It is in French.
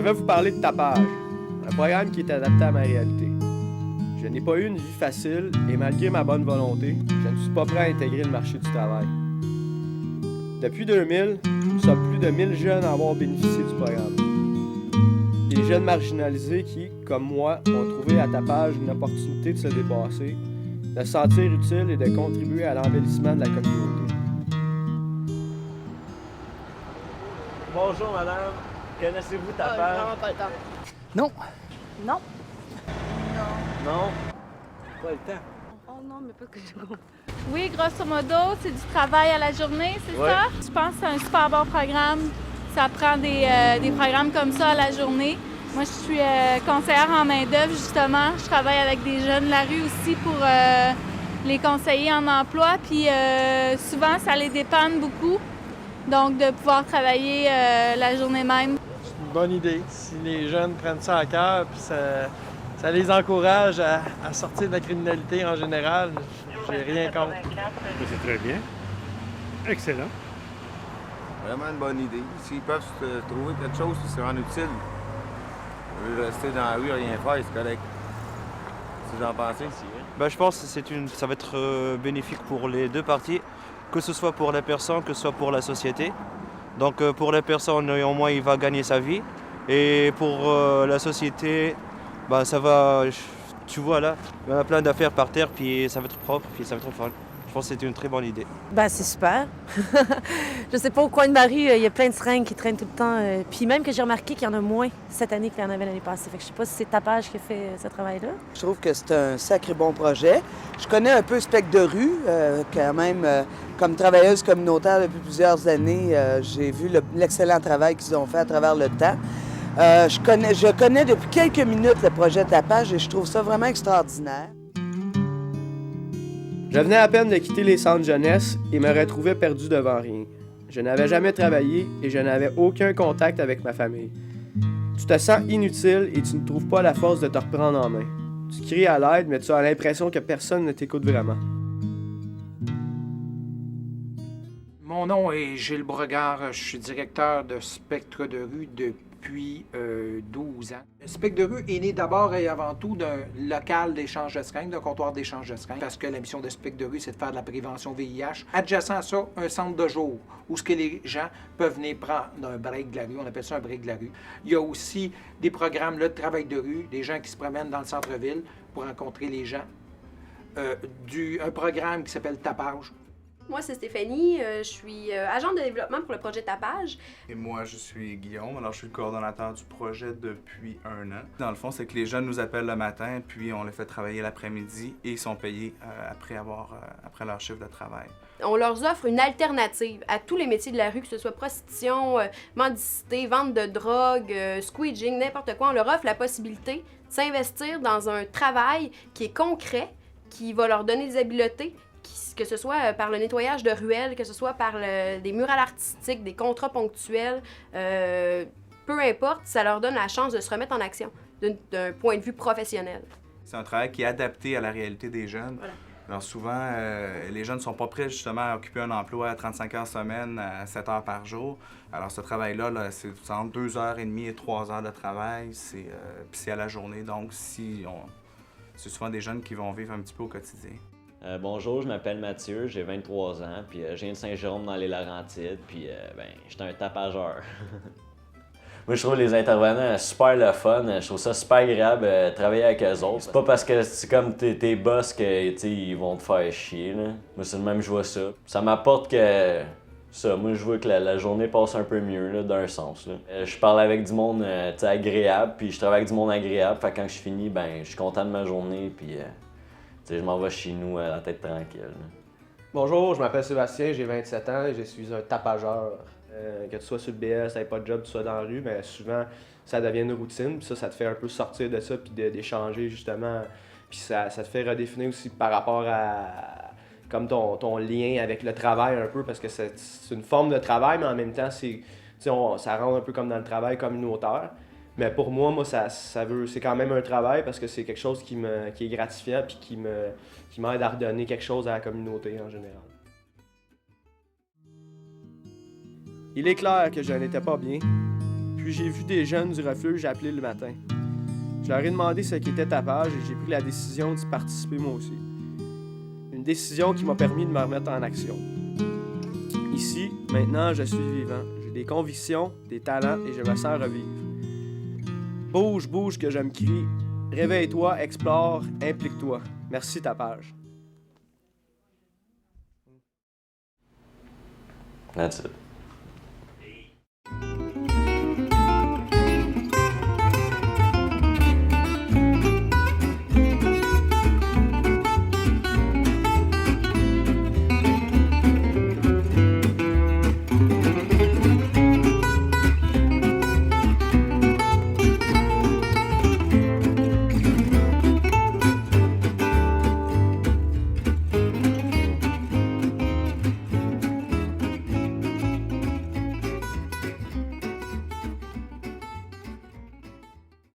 Je vais vous parler de Tapage, un programme qui est adapté à ma réalité. Je n'ai pas eu une vie facile et malgré ma bonne volonté, je ne suis pas prêt à intégrer le marché du travail. Depuis 2000, nous sommes plus de 1000 jeunes à avoir bénéficié du programme. Des jeunes marginalisés qui, comme moi, ont trouvé à Tapage une opportunité de se dépasser, de se sentir utile et de contribuer à l'embellissement de la communauté. Bonjour madame, connaissez-vous Tapage? Vraiment pas le temps. Non. Non? Non? Pas le temps. Oh non, mais pas que je comprends. Oui, grosso modo, c'est du travail à la journée, c'est Ouais. ça? Je pense que c'est un super bon programme. Ça prend des programmes comme ça à la journée. Moi, je suis conseillère en main-d'œuvre, justement. Je travaille avec des jeunes de la rue aussi pour les conseiller en emploi. Puis souvent, ça les dépanne beaucoup. Donc, de pouvoir travailler la journée même. C'est une bonne idée. Si les jeunes prennent ça à cœur, puis ça les encourage à sortir de la criminalité en général, j'ai rien contre. C'est très bien. Excellent. Vraiment une bonne idée. S'ils peuvent se trouver quelque chose qui se rend utile, rester dans la rue, rien faire, c'est correct. Si vous en pensez? Je pense que ça va être bénéfique pour les deux parties, que ce soit pour la personne, que ce soit pour la société. Donc pour la personne, au moins, il va gagner sa vie. Et pour la société, ça va, tu vois là, il y a plein d'affaires par terre, puis ça va être propre, puis ça va être fun. Je pense que c'est une très bonne idée. C'est super. Je sais pas, au coin de ma rue, il y a plein de seringues qui traînent tout le temps. Puis même que j'ai remarqué qu'il y en a moins cette année qu'il y en avait l'année passée. Fait que je sais pas si c'est Tapage qui a fait ce travail-là. Je trouve que c'est un sacré bon projet. Je connais un peu Spectre de rue, quand même. Comme travailleuse communautaire depuis plusieurs années, j'ai vu l'excellent travail qu'ils ont fait à travers le temps. Je connais depuis quelques minutes le projet Tapage et je trouve ça vraiment extraordinaire. Je venais à peine de quitter les centres jeunesse et me retrouvais perdu devant rien. Je n'avais jamais travaillé et je n'avais aucun contact avec ma famille. Tu te sens inutile et tu ne trouves pas la force de te reprendre en main. Tu cries à l'aide, mais tu as l'impression que personne ne t'écoute vraiment. Mon nom est Gilles Bregard, je suis directeur de Spectre de rue depuis 12 ans. Spectre de rue est né d'abord et avant tout d'un local d'échange de seringues, d'un comptoir d'échange de seringues, parce que la mission de Spectre de rue, c'est de faire de la prévention VIH. Adjacent à ça, un centre de jour où ce que les gens peuvent venir prendre un break de la rue, on appelle ça un break de la rue. Il y a aussi des programmes là, de travail de rue, des gens qui se promènent dans le centre-ville pour rencontrer les gens. Un programme qui s'appelle Tapage. Moi, c'est Stéphanie. Je suis agente de développement pour le projet Tapage. Et moi, je suis Guillaume. Alors, je suis le coordonnateur du projet depuis 1 an. Dans le fond, c'est que les jeunes nous appellent le matin, puis on les fait travailler l'après-midi et ils sont payés après leur chiffre de travail. On leur offre une alternative à tous les métiers de la rue, que ce soit prostitution, mendicité, vente de drogue, squeeging, n'importe quoi. On leur offre la possibilité de s'investir dans un travail qui est concret, qui va leur donner des habiletés, que ce soit par le nettoyage de ruelles, que ce soit par des murales artistiques, des contrats ponctuels, peu importe, ça leur donne la chance de se remettre en action d'un point de vue professionnel. C'est un travail qui est adapté à la réalité des jeunes. Voilà. Alors souvent, les jeunes ne sont pas prêts justement à occuper un emploi à 35 heures semaine, à 7 heures par jour. Alors ce travail-là, c'est entre 2h30 et 3 heures de travail, puis c'est à la journée, donc c'est souvent des jeunes qui vont vivre un petit peu au quotidien. Bonjour, je m'appelle Mathieu, j'ai 23 ans, puis je viens de Saint-Jérôme dans les Laurentides, puis je suis un tapageur. Moi, je trouve les intervenants super le fun, je trouve ça super agréable de travailler avec eux autres. C'est pas parce que c'est comme tes boss qu'ils vont te faire chier, là. Moi, c'est le même, je vois ça. Ça m'apporte que... moi, je vois que la journée passe un peu mieux, là, d'un sens. Là. Je parle avec du monde agréable, puis je travaille avec du monde agréable, fait que quand je finis, je suis content de ma journée, puis... je m'en vais chez nous à la tête tranquille. Bonjour, je m'appelle Sébastien, j'ai 27 ans et je suis un tapageur. Que tu sois sur le BS, tu n'aies pas de job, tu sois dans la rue, mais souvent ça devient une routine, puis ça te fait un peu sortir de ça, puis d'échanger justement. Puis ça te fait redéfinir aussi par rapport à comme ton lien avec le travail un peu, parce que c'est une forme de travail, mais en même temps, ça rentre un peu comme dans le travail communautaire. Mais pour moi, c'est quand même un travail parce que c'est quelque chose qui est gratifiant puis qui m'aide à redonner quelque chose à la communauté en général. Il est clair que je n'étais pas bien, Puis j'ai vu des jeunes du refuge appeler le matin. Je leur ai demandé ce qu'était tapage et j'ai pris la décision d'y participer moi aussi. Une décision qui m'a permis de me remettre en action. Ici, maintenant, je suis vivant. J'ai des convictions, des talents et je me sens revivre. Bouge, bouge que je me crie. Réveille-toi, explore, implique-toi. Merci Tapage. That's it.